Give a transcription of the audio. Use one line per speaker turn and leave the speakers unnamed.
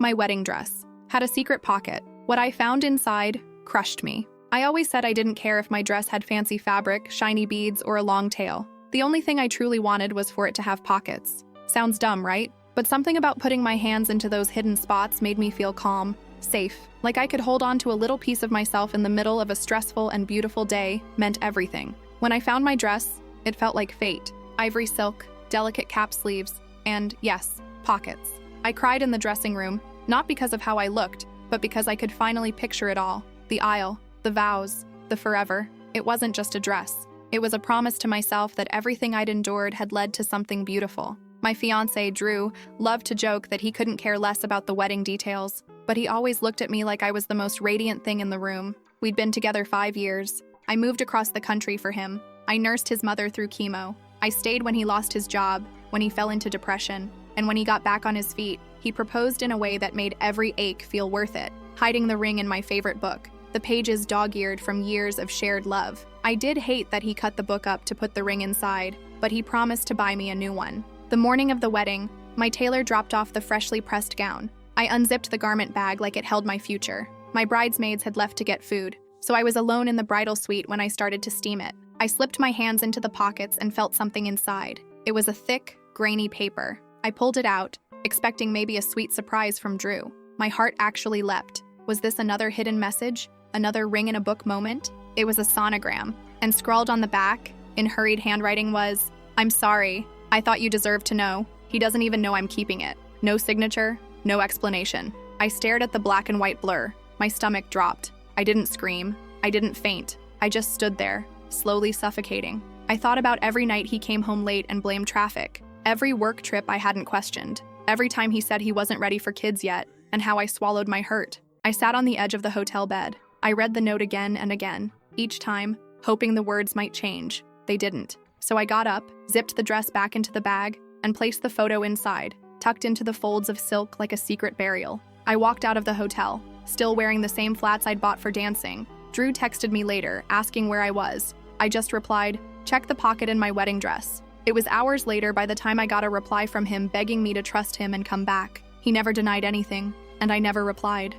My wedding dress had a secret pocket. What I found inside crushed me. I always said I didn't care if my dress had fancy fabric, shiny beads, or a long tail. The only thing I truly wanted was for it to have pockets. Sounds dumb, right? But something about putting my hands into those hidden spots made me feel calm, safe, like I could hold on to a little piece of myself in the middle of a stressful and beautiful day meant everything. When I found my dress, it felt like fate. Ivory silk, delicate cap sleeves, and yes, pockets. I cried in the dressing room, not because of how I looked, but because I could finally picture it all. The aisle, the vows, the forever. It wasn't just a dress. It was a promise to myself that everything I'd endured had led to something beautiful. My fiancé, Drew, loved to joke that he couldn't care less about the wedding details, but he always looked at me like I was the most radiant thing in the room. We'd been together 5 years. I moved across the country for him. I nursed his mother through chemo. I stayed when he lost his job, when he fell into depression, and when he got back on his feet, he proposed in a way that made every ache feel worth it, hiding the ring in my favorite book, the pages dog-eared from years of shared love. I did hate that he cut the book up to put the ring inside, but he promised to buy me a new one. The morning of the wedding, my tailor dropped off the freshly pressed gown. I unzipped the garment bag like it held my future. My bridesmaids had left to get food, so I was alone in the bridal suite when I started to steam it. I slipped my hands into the pockets and felt something inside. It was a thick, grainy paper. I pulled it out, expecting maybe a sweet surprise from Drew. My heart actually leapt. Was this another hidden message? Another ring in a book moment? It was a sonogram, and scrawled on the back, in hurried handwriting was, "I'm sorry. I thought you deserved to know. He doesn't even know I'm keeping it." No signature, no explanation. I stared at the black and white blur. My stomach dropped. I didn't scream. I didn't faint. I just stood there, slowly suffocating. I thought about every night he came home late and blamed traffic. Every work trip I hadn't questioned. Every time he said he wasn't ready for kids yet, and how I swallowed my hurt. I sat on the edge of the hotel bed. I read the note again and again, each time, hoping the words might change. They didn't. So I got up, zipped the dress back into the bag, and placed the photo inside, tucked into the folds of silk like a secret burial. I walked out of the hotel, still wearing the same flats I'd bought for dancing. Drew texted me later, asking where I was. I just replied, "Check the pocket in my wedding dress." It was hours later by the time I got a reply from him begging me to trust him and come back. He never denied anything, and I never replied.